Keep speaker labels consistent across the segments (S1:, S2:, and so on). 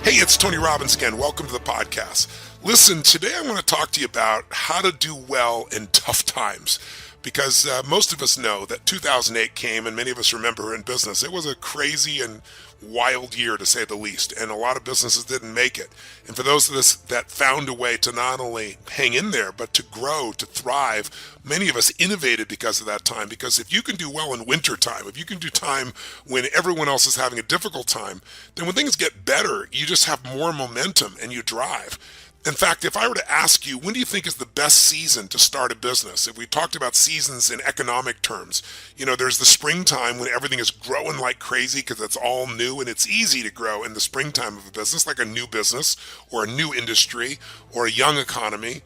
S1: Hey, it's Tony Robbins again. Welcome to the podcast. Listen, today I want to talk to you about how to do well in tough times. Because most of us know that 2008 came, and many of us remember in business, it was a crazy and wild year to say the least, and a lot of businesses didn't make it. And for those of us that found a way to not only hang in there, but to grow, to thrive, many of us innovated because of that time. Because if you can do well in winter time, if you can do time when everyone else is having a difficult time, then when things get better, you just have more momentum and you drive. In fact, if I were to ask you, when do you think is the best season to start a business? If we talked about seasons in economic terms, there's the springtime when everything is growing like crazy because it's all new, and it's easy to grow in the springtime of a business, like a new business or a new industry or a young economy.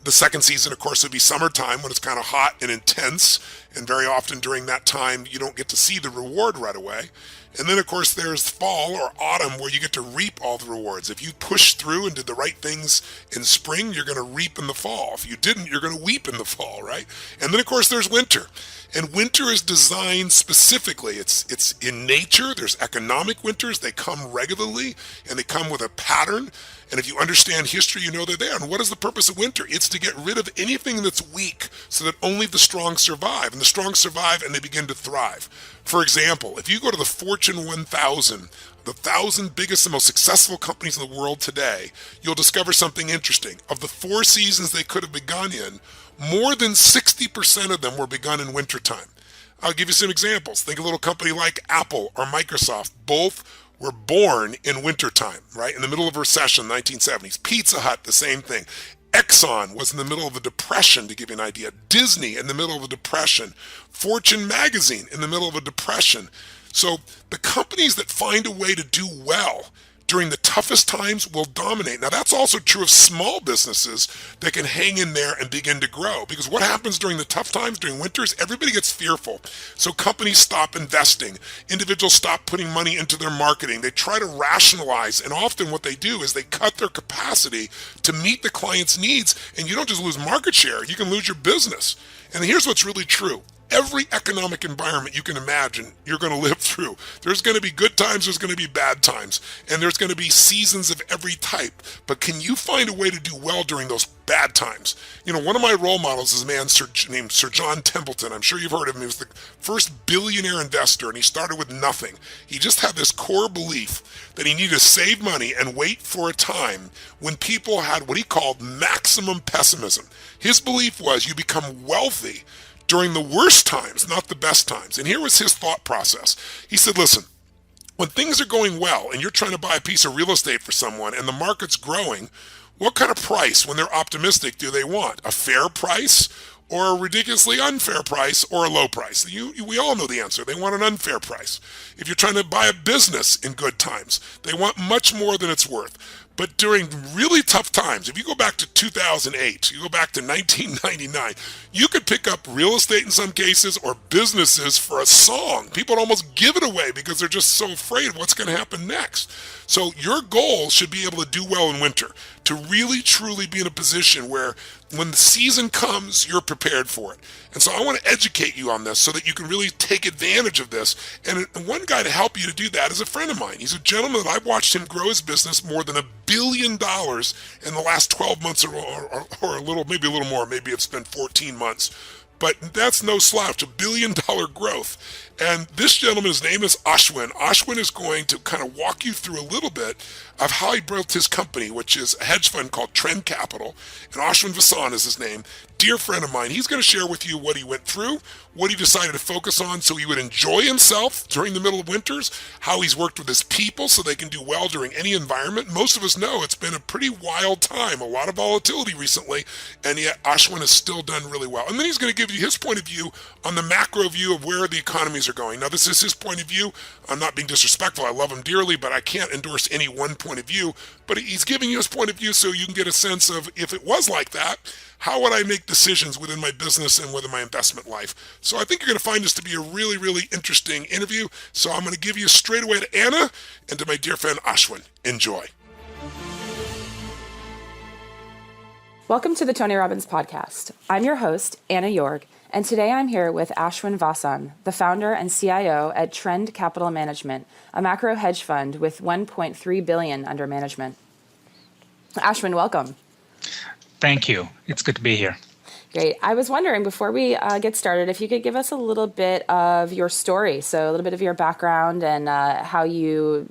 S1: The second season, of course, would be summertime when it's kind of hot and intense, and very often during that time you don't get to see the reward right away. And then, of course, there's fall or autumn where you get to reap all the rewards. If you push through and did the right things in spring, you're going to reap in the fall. If you didn't, you're going to weep in the fall, right? And then, of course, there's winter. And winter is designed specifically. It's in nature. There's economic winters. They come regularly, and they come with a pattern. And if you understand history, you know they're there. And what is the purpose of winter? It's to get rid of anything that's weak so that only the strong survive. And the strong survive and they begin to thrive. For example, if you go to the Fortune 1000, the 1,000 biggest and most successful companies in the world today, you'll discover something interesting. Of the 4 seasons they could have begun in, more than 60% of them were begun in wintertime. I'll give you some examples. Think of a little company like Apple or Microsoft. Both were born in wintertime, right? In the middle of a recession, 1970s. Pizza Hut, the same thing. Exxon was in the middle of a depression, to give you an idea. Disney in the middle of a depression. Fortune magazine in the middle of a depression. So the companies that find a way to do well during the toughest times will dominate. Now that's also true of small businesses that can hang in there and begin to grow. Because what happens during the tough times, during winters, everybody gets fearful. So companies stop investing. Individuals stop putting money into their marketing. They try to rationalize, and often what they do is they cut their capacity to meet the client's needs, and you don't just lose market share, you can lose your business. And here's what's really true. Every economic environment you can imagine you're going to live through. There's going to be good times, there's going to be bad times, and there's going to be seasons of every type. But can you find a way to do well during those bad times? One of my role models is a man named Sir John Templeton. I'm sure you've heard of him. He was the first billionaire investor, and he started with nothing. He just had this core belief that he needed to save money and wait for a time when people had what he called maximum pessimism. His belief was you become wealthy during the worst times, not the best times. And here was his thought process. He said, listen, when things are going well and you're trying to buy a piece of real estate for someone and the market's growing, what kind of price, when they're optimistic, do they want? A fair price or a ridiculously unfair price or a low price? We all know the answer. They want an unfair price. If you're trying to buy a business in good times, they want much more than it's worth. But during really tough times, if you go back to 2008, you go back to 1999, you could pick up real estate in some cases or businesses for a song. People would almost give it away because they're just so afraid of what's going to happen next. So your goal should be able to do well in winter, to really truly be in a position where when the season comes, you're prepared for it. And so I want to educate you on this so that you can really take advantage of this. And one guy to help you to do that is a friend of mine. He's a gentleman that I've watched him grow his business more than $1 billion in the last 12 months or a little, maybe a little more. Maybe it's been 14 months. But that's no slouch, $1 billion growth. And this gentleman, his name is Ashwin. Ashwin is going to kind of walk you through a little bit of how he built his company, which is a hedge fund called Trend Capital. And Ashwin Vasan is his name. Dear friend of mine, he's going to share with you what he went through, what he decided to focus on so he would enjoy himself during the middle of winters, how he's worked with his people so they can do well during any environment. Most of us know it's been a pretty wild time, a lot of volatility recently, and yet Ashwin has still done really well. And then he's going to give you his point of view on the macro view of where the economies are going. Now, this is his point of view. I'm not being disrespectful. I love him dearly, but I can't endorse any one point of view. But he's giving you his point of view so you can get a sense of, if it was like that, how would I make decisions within my business and within my investment life? So I think you're going to find this to be a really, really interesting interview. So I'm going to give you straight away to Anna and to my dear friend Ashwin. Enjoy.
S2: Welcome to the Tony Robbins podcast. I'm your host, Anna York, and today I'm here with Ashwin Vasan, the founder and CIO at Trend Capital Management, a macro hedge fund with $1.3 billion under management. Ashwin, welcome.
S3: Thank you. It's good to be here.
S2: Great. I was wondering, before we get started, if you could give us a little bit of your story, so a little bit of your background and how you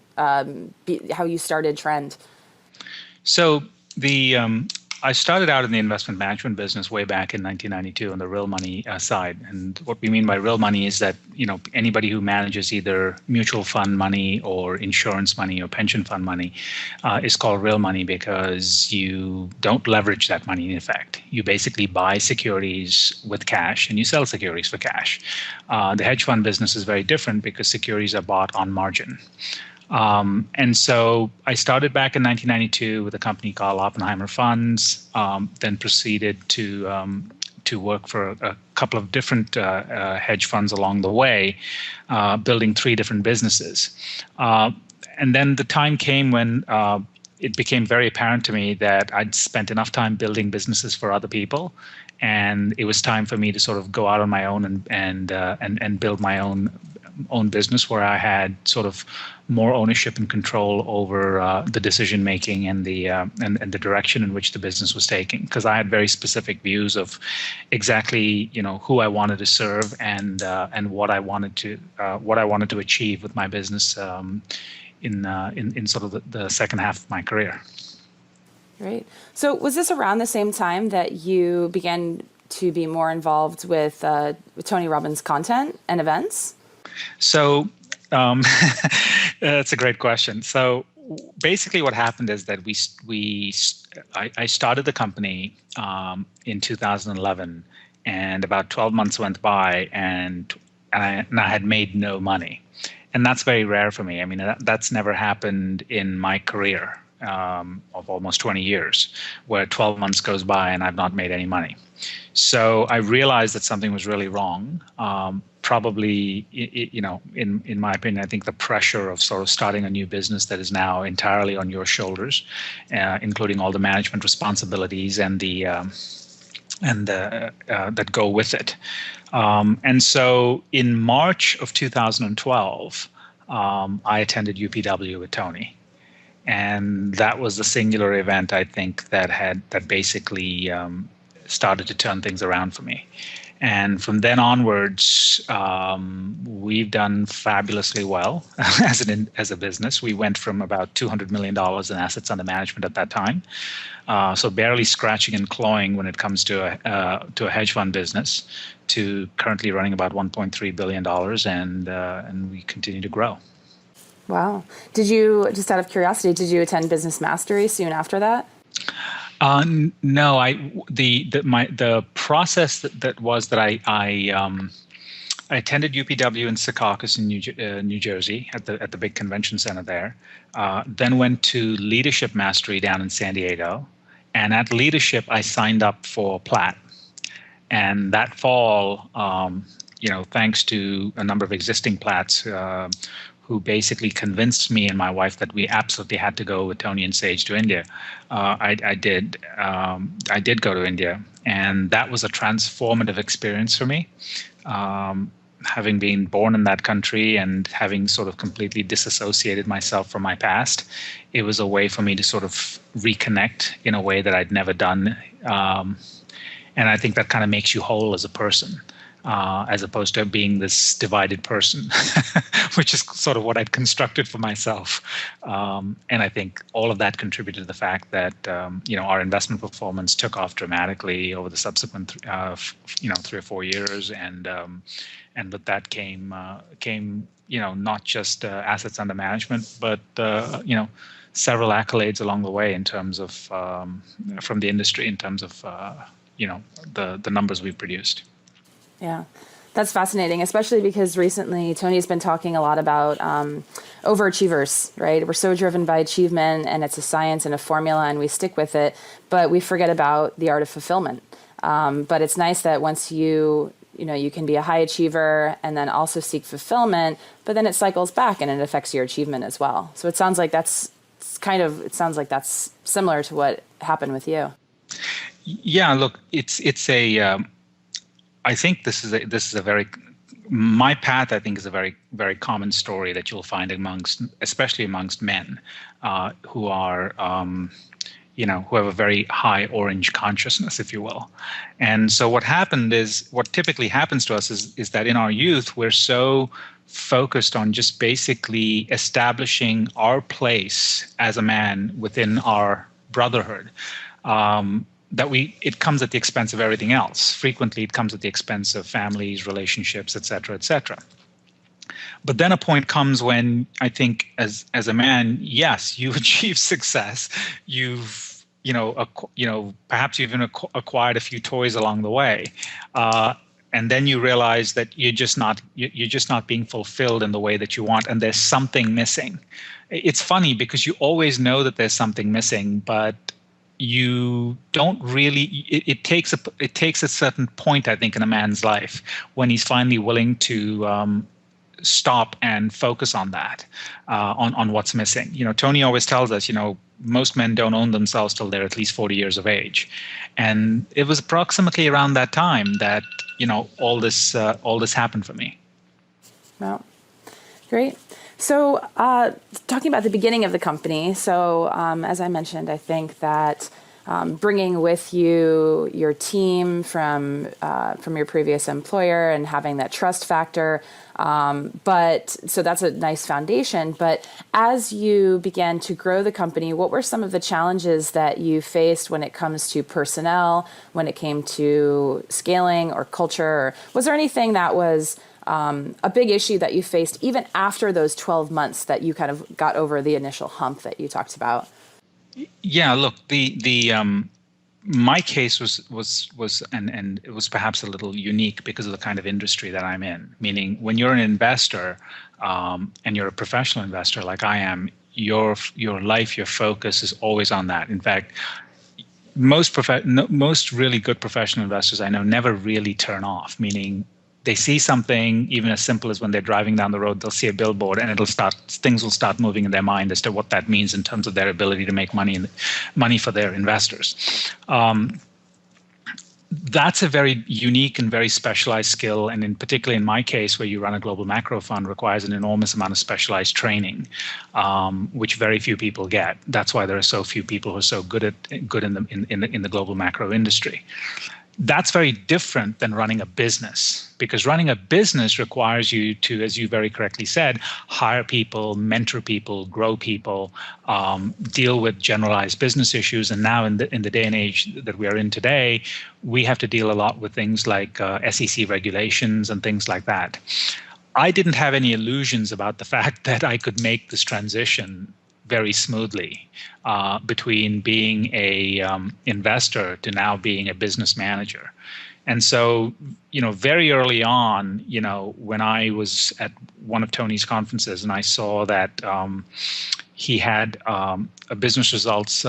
S2: started Trend.
S3: So I started out in the investment management business way back in 1992 on the real money side. And what we mean by real money is that, anybody who manages either mutual fund money or insurance money or pension fund money is called real money because you don't leverage that money in effect. You basically buy securities with cash and you sell securities for cash. The hedge fund business is very different because securities are bought on margin. And so I started back in 1992 with a company called Oppenheimer Funds, then proceeded to work for a couple of different hedge funds along the way, building 3 different businesses. And then the time came when it became very apparent to me that I'd spent enough time building businesses for other people, and it was time for me to sort of go out on my own and build my own business where I had sort of more ownership and control over the decision making and the direction in which the business was taking, because I had very specific views of exactly who I wanted to serve and what I wanted to achieve with my business in sort of the second half of my career.
S2: Great. So was this around the same time that you began to be more involved with Tony Robbins content and events?
S3: So that's a great question. So basically what happened is that I started the company in 2011, and about 12 months went by and I had made no money. And that's very rare for me. I mean, that's never happened in my career of almost 20 years, where 12 months goes by and I've not made any money. So I realized that something was really wrong. Probably, in my opinion, I think the pressure of sort of starting a new business that is now entirely on your shoulders, including all the management responsibilities and that go with it. And so in March of 2012, I attended UPW with Tony. And that was the singular event, I think, that basically started to turn things around for me. And from then onwards, we've done fabulously well as a business. We went from about $200 million in assets under management at that time, so barely scratching and clawing when it comes to a hedge fund business, to currently running about $1.3 billion, and we continue to grow.
S2: Wow. Did you, just out of curiosity, did you attend Business Mastery soon after that?
S3: No, the process that was that I attended UPW in Secaucus in New Jersey at the big convention center there. Then went to Leadership Mastery down in San Diego, and at Leadership I signed up for Platt. And that fall, thanks to a number of existing Platts, who basically convinced me and my wife that we absolutely had to go with Tony and Sage to India. I did go to India, and that was a transformative experience for me. Having been born in that country and having sort of completely disassociated myself from my past, it was a way for me to sort of reconnect in a way that I'd never done. And I think that kind of makes you whole as a person. As opposed to being this divided person, which is sort of what I'd constructed for myself. And I think all of that contributed to the fact that, our investment performance took off dramatically over the subsequent, 3 or 4 years. And with that came not just assets under management, but, several accolades along the way in terms of, from the industry, in terms of, the numbers we've produced.
S2: Yeah, that's fascinating, especially because recently Tony's been talking a lot about overachievers, right? We're so driven by achievement, and it's a science and a formula, and we stick with it, but we forget about the art of fulfillment. But it's nice that once you can be a high achiever and then also seek fulfillment, but then it cycles back and it affects your achievement as well. So it sounds like that's similar to what happened with you.
S3: Yeah, look, it's a. I think this is a very my path. I think is a very very common story that you'll find especially amongst men, who are. Who have a very high orange consciousness, if you will. And so what typically happens to us is that in our youth, we're so focused on just basically establishing our place as a man within our brotherhood, that it comes at the expense of everything else. Frequently, it comes at the expense of families, relationships, et cetera, et cetera. But then a point comes when I think as a man, yes, you've achieved success. You've perhaps you've even acquired a few toys along the way, and then you realize that you're just not being fulfilled in the way that you want, and there's something missing. It's funny because you always know that there's something missing, but you don't really. It takes a certain point, I think, in a man's life when he's finally willing to. Stop and focus on that, on what's missing. Tony always tells us, most men don't own themselves till they're at least 40 years of age. And it was approximately around that time that, all this happened for me.
S2: Wow. Great. So talking about the beginning of the company. So as I mentioned, I think that bringing with you your team from your previous employer and having that trust factor. But so that's a nice foundation. But as you began to grow the company, what were some of the challenges that you faced when it comes to personnel, when it came to scaling or culture? Or was there anything that was a big issue that you faced even after those 12 months that you kind of got over the initial hump that you talked about?
S3: Yeah, look, the my case was and it was perhaps a little unique because of the kind of industry that I'm in. Meaning, when you're an investor and you're a professional investor like I am, your life, your focus is always on that. In fact, most really good professional investors I know never really turn off. Meaning, they see something, even as simple as when they're driving down the road, they'll see a billboard, and things will start moving in their mind as to what that means in terms of their ability to make money for their investors. That's a very unique and very specialized skill, and particularly in my case, where you run a global macro fund, requires an enormous amount of specialized training, which very few people get. That's why there are so few people who are so good in the global macro industry. That's very different than running a business, because running a business requires you to, as you very correctly said, hire people, mentor people, grow people, deal with generalized business issues. And now in the day and age that we are in today, we have to deal a lot with things like SEC regulations and things like that. I didn't have any illusions about the fact that I could make this transition very smoothly between being a investor to now being a business manager. And so, very early on, when I was at one of Tony's conferences and I saw that he had a business results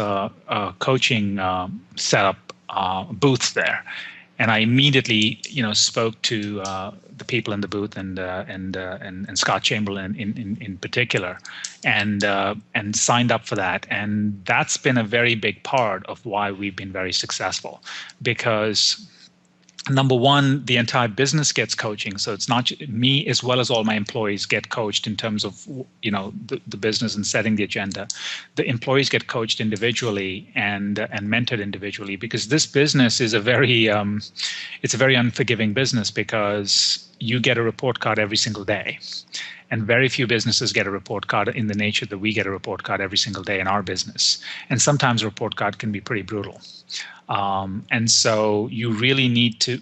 S3: coaching setup booth there. And I immediately, spoke to the people in the booth and Scott Chamberlain in particular, and signed up for that. And that's been a very big part of why we've been very successful, because number one, the entire business gets coaching. So it's not me, as well as all my employees get coached in terms of, the business and setting the agenda. The employees get coached individually and mentored individually, because this business is it's a very unforgiving business, because you get a report card every single day. And very few businesses get a report card in the nature that we get a report card every single day in our business. And sometimes a report card can be pretty brutal. And so you really need to,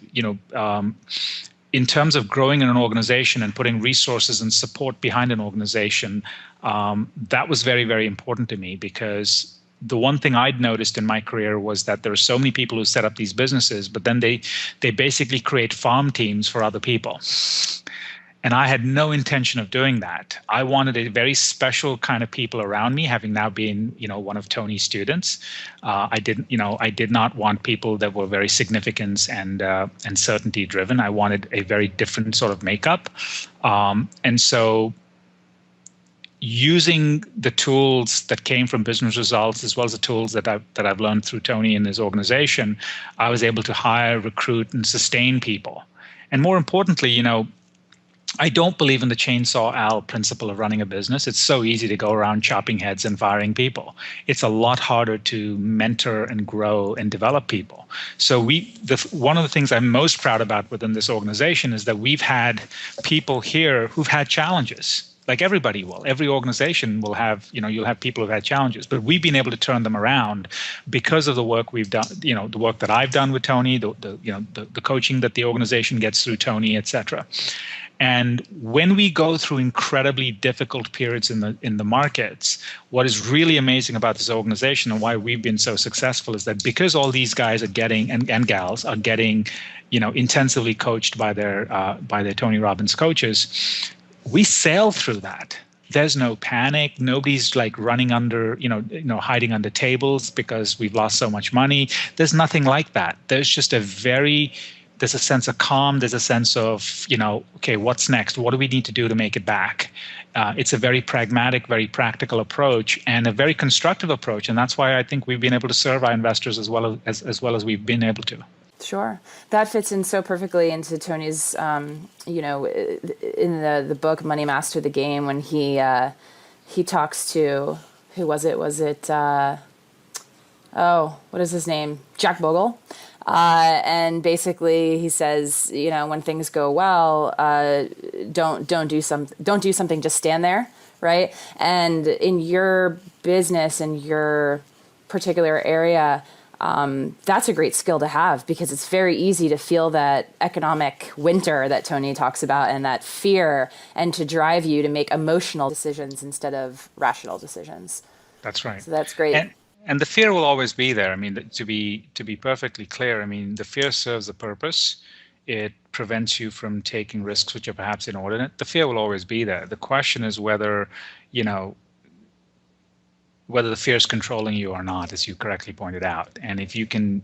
S3: in terms of growing an organization and putting resources and support behind an organization, that was very, very important to me, because the one thing I'd noticed in my career was that there are so many people who set up these businesses, but then they basically create farm teams for other people. And I had no intention of doing that. I wanted a very special kind of people around me, having now been, one of Tony's students. I did not want people that were very significance and certainty driven. I wanted a very different sort of makeup. And so using the tools that came from business results, as well as the tools that I've learned through Tony and his organization, I was able to hire, recruit, and sustain people. And more importantly, I don't believe in the chainsaw Al principle of running a business. It's so easy to go around chopping heads and firing people. It's a lot harder to mentor and grow and develop people. So one of the things I'm most proud about within this organization is that we've had people here who've had challenges. Like everybody will. Every organization will have, you'll have people who've had challenges, but we've been able to turn them around because of the work we've done, the work that I've done with Tony, the coaching that the organization gets through Tony, et cetera. And when we go through incredibly difficult periods in the markets, what is really amazing about this organization and why we've been so successful is that because all these guys are getting and gals are getting, intensively coached by their Tony Robbins coaches, we sail through that. There's no panic. Nobody's like running under, hiding under tables because we've lost so much money. There's nothing like that. There's just there's a sense of calm. There's a sense of, okay, what's next? What do we need to do to make it back? It's a very pragmatic, very practical approach and a very constructive approach. And that's why I think we've been able to serve our investors as well as we've been able to.
S2: Sure. That fits in so perfectly into Tony's, in the book Money Master the Game, when he talks to, who was it? Was it, what is his name? Jack Bogle. And basically he says, when things go well, don't do something, just stand there. Right. And in your business, in your particular area, that's a great skill to have, because it's very easy to feel that economic winter that Tony talks about and that fear, and to drive you to make emotional decisions instead of rational decisions.
S3: That's right.
S2: So that's great.
S3: And the fear will always be there. I mean, to be perfectly clear, I mean, the fear serves a purpose. It prevents you from taking risks which are perhaps inordinate. The fear will always be there. The question is whether the fear is controlling you or not, as you correctly pointed out. And if you can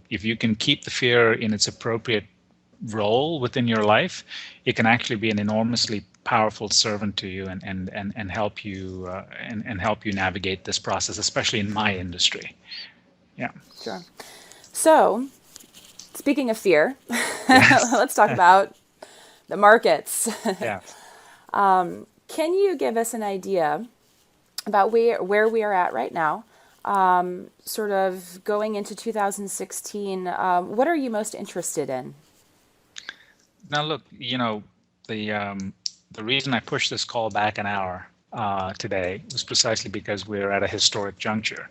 S3: keep the fear in its appropriate role within your life, it can actually be an enormously powerful servant to you and help you help you navigate this process, especially in my industry. Yeah.
S2: Sure. So, speaking of fear,
S3: yes.
S2: Let's talk about the markets.
S3: Yeah.
S2: Can you give us an idea about where we are at right now, sort of going into 2016? What are you most interested in?
S3: Now, look, the reason I pushed this call back an hour today was precisely because we're at a historic juncture.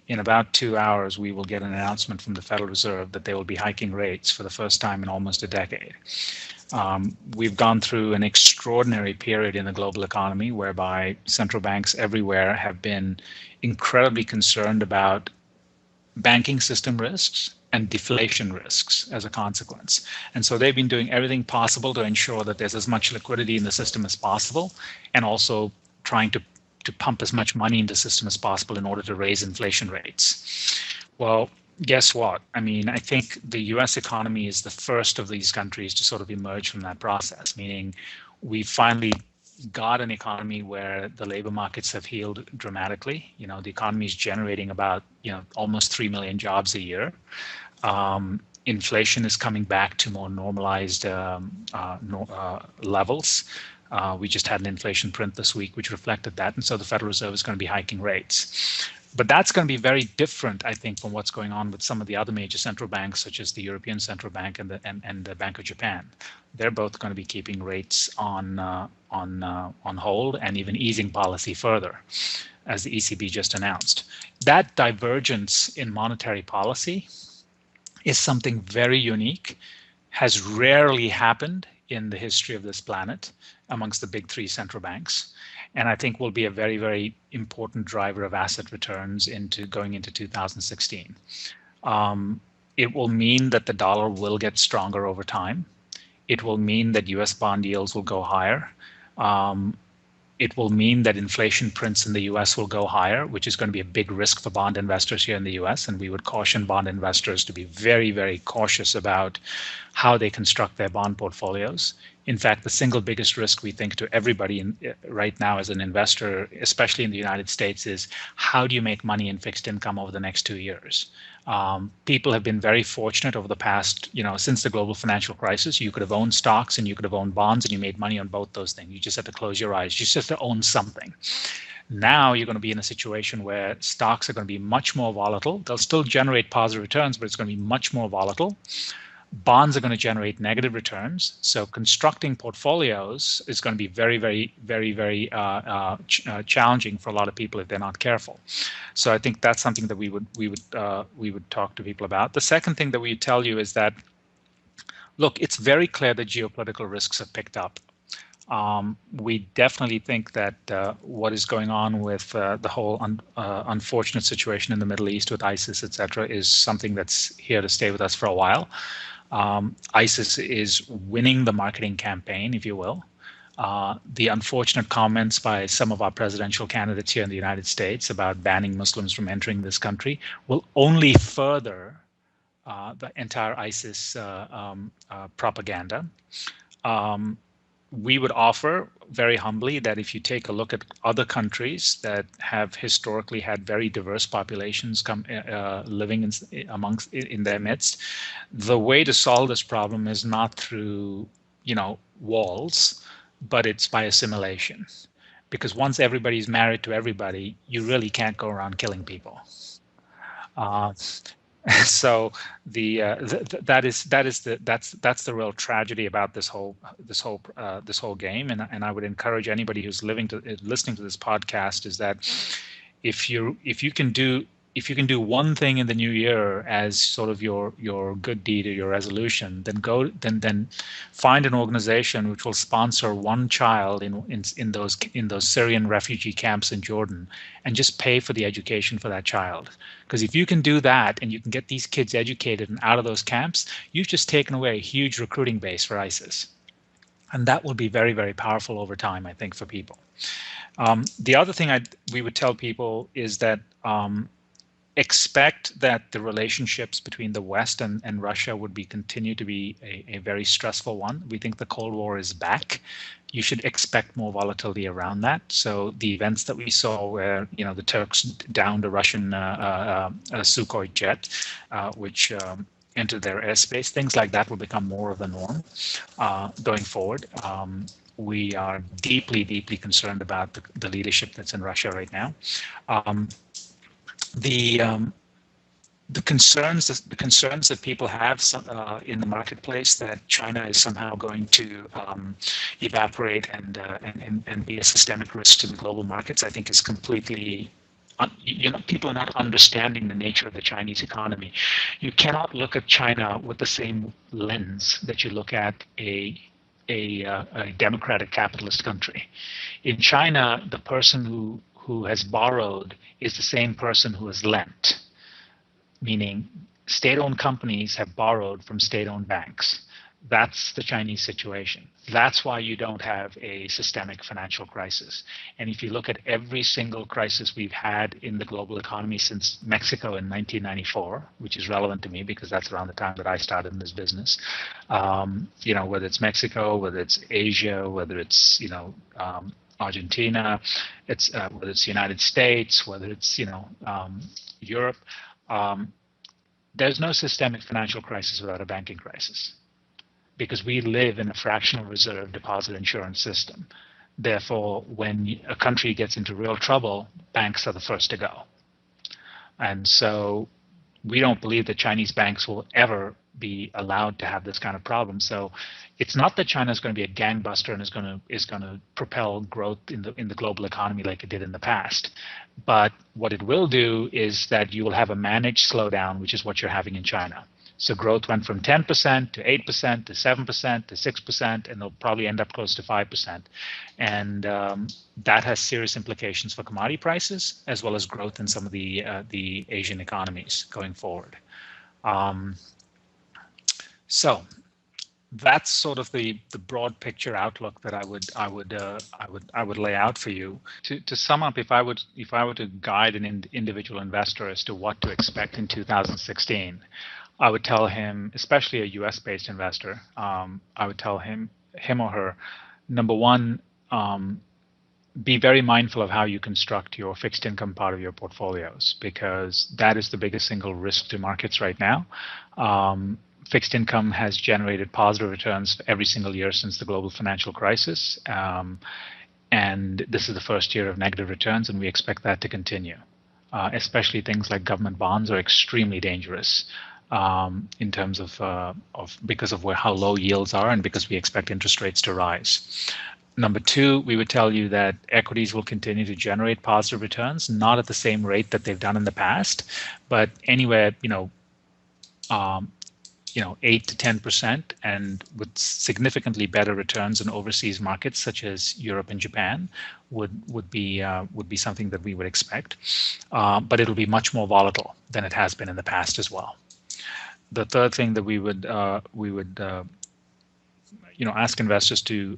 S3: In about 2 hours, we will get an announcement from the Federal Reserve that they will be hiking rates for the first time in almost a decade. We've gone through an extraordinary period in the global economy whereby central banks everywhere have been incredibly concerned about banking system risks and deflation risks as a consequence. And so they've been doing everything possible to ensure that there's as much liquidity in the system as possible, and also trying to pump as much money into the system as possible in order to raise inflation rates. Well, guess what? I mean, I think the US economy is the first of these countries to sort of emerge from that process, meaning we finally got an economy where the labor markets have healed dramatically. The economy is generating about, almost 3 million jobs a year. Inflation is coming back to more normalized levels. We just had an inflation print this week, which reflected that. And so the Federal Reserve is going to be hiking rates. But that's going to be very different, I think, from what's going on with some of the other major central banks, such as the European Central Bank and the Bank of Japan. They're both going to be keeping rates on hold and even easing policy further, as the ECB just announced. That divergence in monetary policy is something very unique, has rarely happened in the history of this planet amongst the big three central banks, and I think will be a very, very important driver of asset returns going into 2016. It will mean that the dollar will get stronger over time. It will mean that US bond yields will go higher. It will mean that inflation prints in the US will go higher, which is going to be a big risk for bond investors here in the US. And we would caution bond investors to be very, very cautious about how they construct their bond portfolios. In fact, the single biggest risk we think to everybody right now as an investor, especially in the United States, is how do you make money in fixed income over the next 2 years? People have been very fortunate over the past, since the global financial crisis. You could have owned stocks and you could have owned bonds, and you made money on both those things. You just have to close your eyes. You just have to own something. Now you're going to be in a situation where stocks are going to be much more volatile. They'll still generate positive returns, but it's going to be much more volatile. Bonds are going to generate negative returns. So constructing portfolios is going to be very, very, very, very challenging for a lot of people if they're not careful. So I think that's something that we would talk to people about. The second thing that we tell you is that, look, it's very clear that geopolitical risks have picked up. We definitely think that what is going on with the whole unfortunate situation in the Middle East with ISIS, etc., is something that's here to stay with us for a while. ISIS is winning the marketing campaign, if you will. The unfortunate comments by some of our presidential candidates here in the United States about banning Muslims from entering this country will only further the entire ISIS propaganda. We would offer very humbly that if you take a look at other countries that have historically had very diverse populations living in their midst, the way to solve this problem is not through walls, but it's by assimilation. Because once everybody's married to everybody, you really can't go around killing people. So that's the real tragedy about this whole game, and I would encourage anybody who's listening to this podcast is that if you can do one thing in the new year as sort of your good deed or your resolution, then find an organization which will sponsor one child in those Syrian refugee camps in Jordan and just pay for the education for that child. Because if you can do that and you can get these kids educated and out of those camps, you've just taken away a huge recruiting base for ISIS. And that will be very, very powerful over time, I think, for people. The other thing we would tell people is that expect that the relationships between the West and Russia would continue to be a very stressful one. We think the Cold War is back. You should expect more volatility around that. So the events that we saw where the Turks downed a Russian Sukhoi jet, which entered their airspace, things like that will become more of the norm going forward. We are deeply, deeply concerned about the leadership that's in Russia right now. The concerns that people have in the marketplace that China is somehow going to evaporate and be a systemic risk to the global markets, I think is completely. People are not understanding the nature of the Chinese economy. You cannot look at China with the same lens that you look at a democratic capitalist country. In China, the person who has borrowed is the same person who has lent, meaning state-owned companies have borrowed from state-owned banks. That's the Chinese situation. That's why you don't have a systemic financial crisis. And if you look at every single crisis we've had in the global economy since Mexico in 1994, which is relevant to me because that's around the time that I started in this business, whether it's Mexico, whether it's Asia, whether it's, Argentina, whether it's the United States, whether it's, Europe, there's no systemic financial crisis without a banking crisis. Because we live in a fractional reserve deposit insurance system. Therefore, when a country gets into real trouble, banks are the first to go. And so we don't believe that Chinese banks will ever be allowed to have this kind of problem. So it's not that China is going to be a gangbuster and is going to propel growth in the global economy like it did in the past. But what it will do is that you will have a managed slowdown, which is what you're having in China. So growth went from 10% to 8% to 7% to 6%, and they'll probably end up close to 5%. And that has serious implications for commodity prices as well as growth in some of the Asian economies going forward. So that's sort of the broad picture outlook that I would lay out for you. To sum up, if I were to guide an individual investor as to what to expect in 2016, I would tell him, especially a U.S. based investor, I would tell him or her, number one, be very mindful of how you construct your fixed income part of your portfolios, because that is the biggest single risk to markets right now. Fixed income has generated positive returns every single year since the global financial crisis. And this is the first year of negative returns, and we expect that to continue. Especially things like government bonds are extremely dangerous in terms of because of how low yields are and because we expect interest rates to rise. Number two, we would tell you that equities will continue to generate positive returns, not at the same rate that they've done in the past, but anywhere, 8 to 10%, and with significantly better returns in overseas markets such as Europe and Japan would be something that we would expect. But it'll be much more volatile than it has been in the past as well. The third thing that we would ask investors to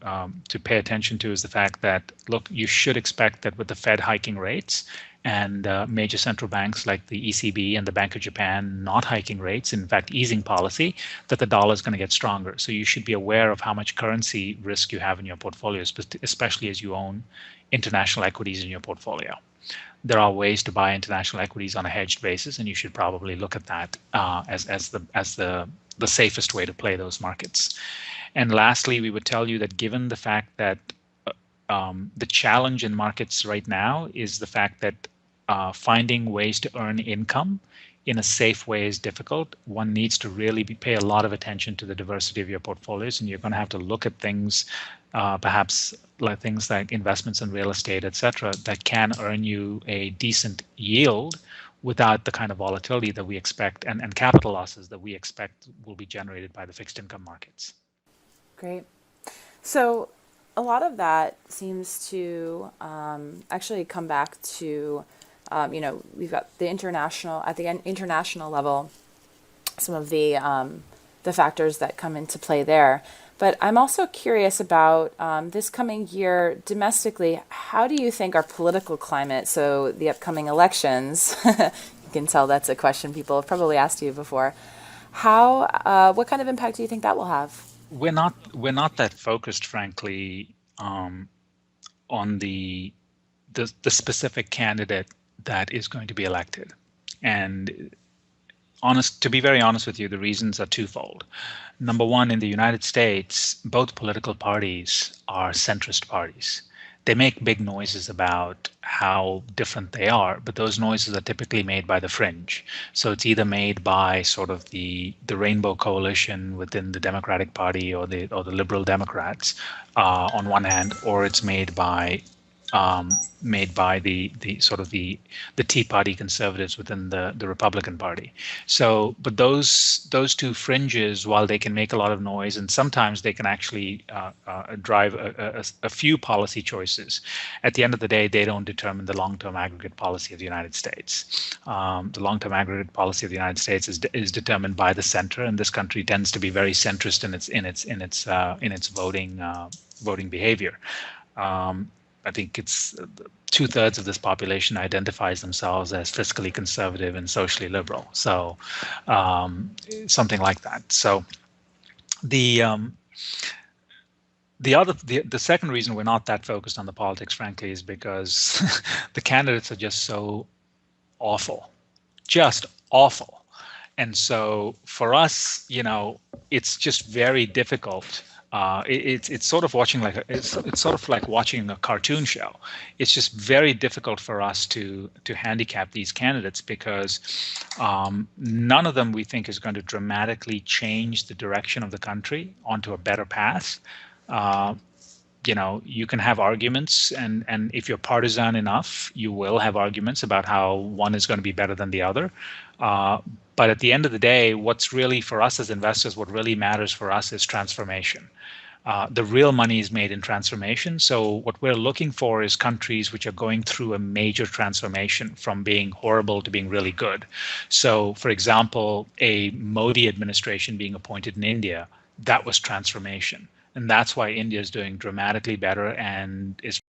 S3: pay attention to is the fact that, look, you should expect that with the Fed hiking rates and major central banks like the ECB and the Bank of Japan not hiking rates, in fact easing policy, that the dollar is going to get stronger. So you should be aware of how much currency risk you have in your portfolios, especially as you own international equities in your portfolio. There are ways to buy international equities on a hedged basis, and you should probably look at that as the safest way to play those markets. And lastly, we would tell you that given the fact that the challenge in markets right now is the fact that finding ways to earn income in a safe way is difficult. One needs to really pay a lot of attention to the diversity of your portfolios, and you're going to have to look at things, perhaps like things like investments in real estate, etc., that can earn you a decent yield without the kind of volatility that we expect and capital losses that we expect will be generated by the fixed income markets.
S2: Great. So a lot of that seems to actually come back to, we've got the international level, some of the factors that come into play there. But I'm also curious about this coming year domestically. How do you think our political climate, so the upcoming elections, you can tell that's a question people have probably asked you before. What kind of impact do you think that will have?
S3: We're not that focused, frankly, on the specific candidate that is going to be elected. And to be very honest with you, the reasons are twofold. Number one, in the United States, both political parties are centrist parties. They make big noises about how different they are, but those noises are typically made by the fringe. So it's either made by sort of the Rainbow Coalition within the Democratic Party or the Liberal Democrats on one hand, or it's made by the sort of the Tea Party conservatives within the Republican Party. So, but those two fringes, while they can make a lot of noise and sometimes they can actually drive a few policy choices, at the end of the day, they don't determine the long-term aggregate policy of the United States. The long-term aggregate policy of the United States is determined by the center, and this country tends to be very centrist in its voting behavior. I think it's 2/3 of this population identifies themselves as fiscally conservative and socially liberal. So something like that. So the second reason we're not that focused on the politics, frankly, is because the candidates are just so awful, just awful. And so for us, it's just very difficult. It's sort of it's sort of like watching a cartoon show. It's just very difficult for us to handicap these candidates because none of them we think is going to dramatically change the direction of the country onto a better path. You can have arguments, and if you're partisan enough, you will have arguments about how one is going to be better than the other. But at the end of the day, what's really for us as investors, what really matters for us is transformation. The real money is made in transformation. So what we're looking for is countries which are going through a major transformation from being horrible to being really good. So, for example, a Modi administration being appointed in India that was transformation. And that's why India is doing dramatically better and is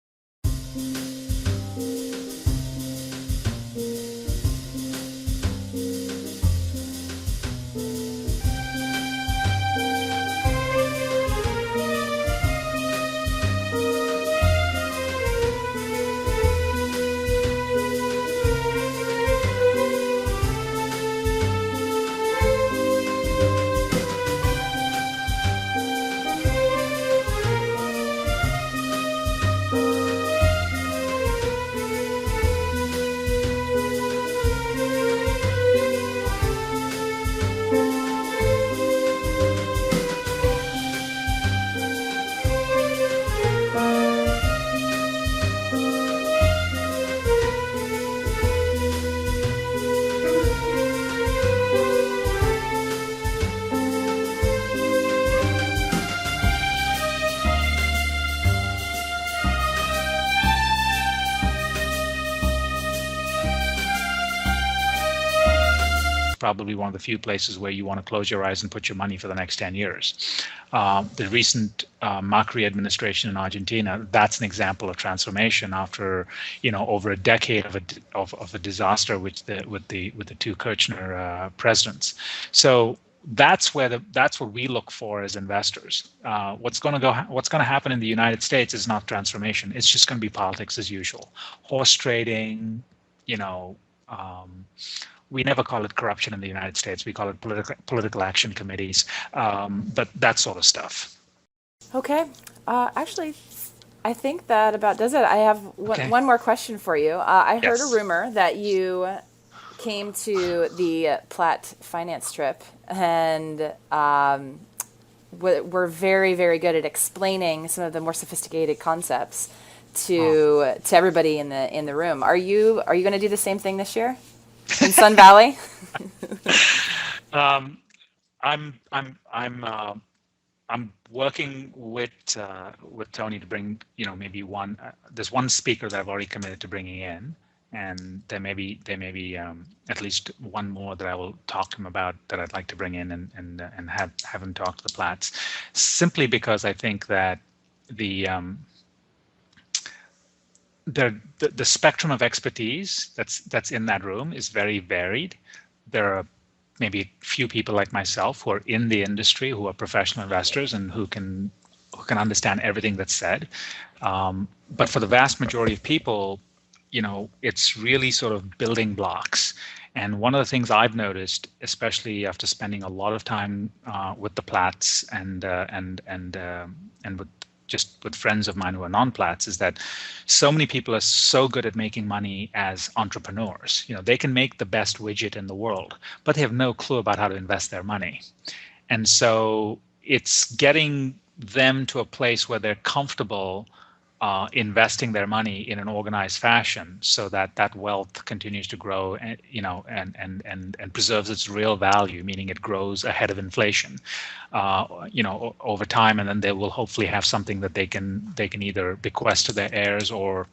S3: probably one of the few places where you want to close your eyes and put your money for the next 10 years. The recent Macri administration in Argentina, that's an example of transformation after, over a decade of a disaster with the two Kirchner presidents. So that's what we look for as investors. What's going to happen in the United States is not transformation. It's just going to be politics as usual. Horse trading, we never call it corruption in the United States. We call it political action committees, but that sort of stuff.
S2: Okay. Actually, I think that about does it. I have one more question for you. I heard a rumor that you came to the Platt finance trip and were very, very good at explaining some of the more sophisticated concepts to everybody in the room. Are you going to do the same thing this year in Sun Valley?
S3: I'm working with Tony to bring maybe one. There's one speaker that I've already committed to bringing in, and there may be at least one more that I will talk to him about that I'd like to bring in and have him talk to the Platts, simply because I think that the spectrum of expertise that's in that room is very varied. There are maybe a few people like myself who are in the industry, who are professional investors and who can understand everything that's said. But for the vast majority of people, it's really sort of building blocks. And one of the things I've noticed, especially after spending a lot of time with the Platts and with friends of mine who are non-Platts, is that so many people are so good at making money as entrepreneurs. They can make the best widget in the world, but they have no clue about how to invest their money. And so it's getting them to a place where they're comfortable investing their money in an organized fashion, so that wealth continues to grow, and preserves its real value, meaning it grows ahead of inflation, over time, and then they will hopefully have something that they can either bequest to their heirs or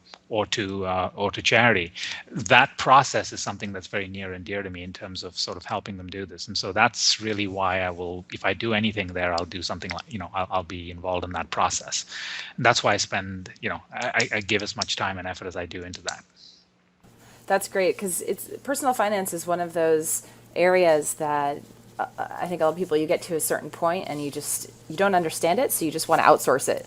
S3: to charity. That process is something that's very near and dear to me in terms of sort of helping them do this, and so that's really why I will, if I do anything there, I'll do something like I'll be involved in that process. And that's why I spend. I give as much time and effort as I do into that.
S2: That's great, because personal finance is one of those areas that I think a lot of people, you get to a certain point and you don't understand it, so you just want to outsource it.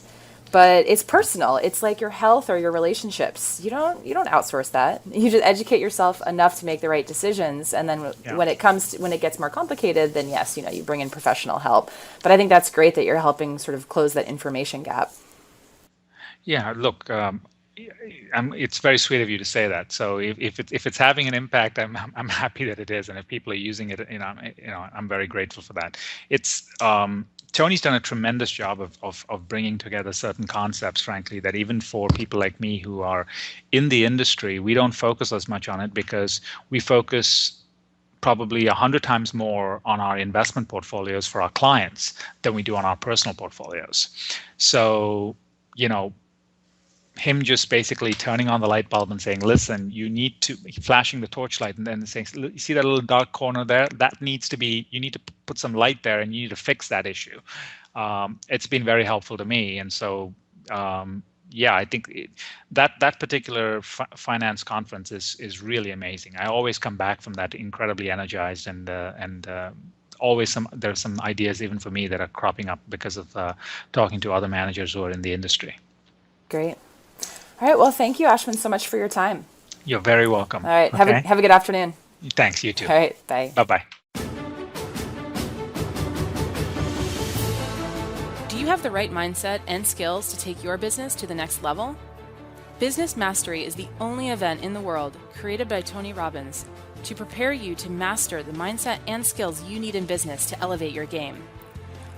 S2: But it's personal. It's like your health or your relationships. You don't outsource that. You just educate yourself enough to make the right decisions, and then when it gets more complicated, then yes, you bring in professional help. But I think that's great that you're helping sort of close that information gap. Yeah,
S3: look, it's very sweet of you to say that. So if it's having an impact, I'm happy that it is, and if people are using it, I'm very grateful for that. It's Tony's done a tremendous job of bringing together certain concepts, frankly, that even for people like me who are in the industry, we don't focus as much on it, because we focus probably 100 times more on our investment portfolios for our clients than we do on our personal portfolios. So, him just basically turning on the light bulb and saying, listen, you need to, flashing the torchlight and then saying, you see that little dark corner there? That needs to be, you need to put some light there and you need to fix that issue. It's been very helpful to me. And so, I think that particular finance conference is really amazing. I always come back from that incredibly energized and always there's some ideas even for me that are cropping up because of talking to other managers who are in the industry.
S2: Great. All right. Well, thank you, Ashwin, so much for your time.
S3: You're very welcome.
S2: All right.
S3: Okay?
S2: Have a good afternoon.
S3: Thanks. You too.
S2: All right. Bye.
S3: Bye-bye.
S2: Do you have the right mindset and skills to take your business to the next level? Business Mastery is the only event in the world created by Tony Robbins to prepare you to master the mindset and skills you need in business to elevate your game.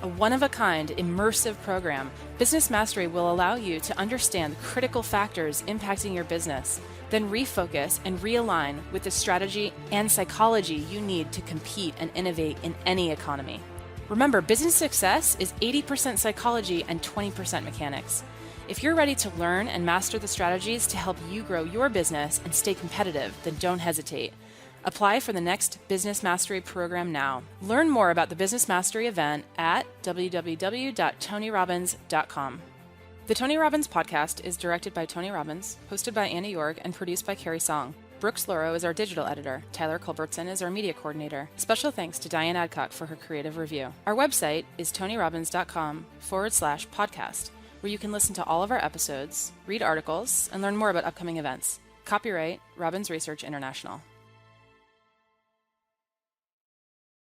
S2: A one-of-a-kind, immersive program, Business Mastery will allow you to understand critical factors impacting your business, then refocus and realign with the strategy and psychology you need to compete and innovate in any economy. Remember, business success is 80% psychology and 20% mechanics. If you're ready to learn and master the strategies to help you grow your business and stay competitive, then don't hesitate. Apply for the next Business Mastery program now. Learn more about the Business Mastery event at www.tonyrobbins.com. The Tony Robbins podcast is directed by Tony Robbins, hosted by Anna York, and produced by Carrie Song. Brooks Loro is our digital editor. Tyler Culbertson is our media coordinator. Special thanks to Diane Adcock for her creative review. Our website is tonyrobbins.com/podcast, where you can listen to all of our episodes, read articles, and learn more about upcoming events. Copyright Robbins Research International.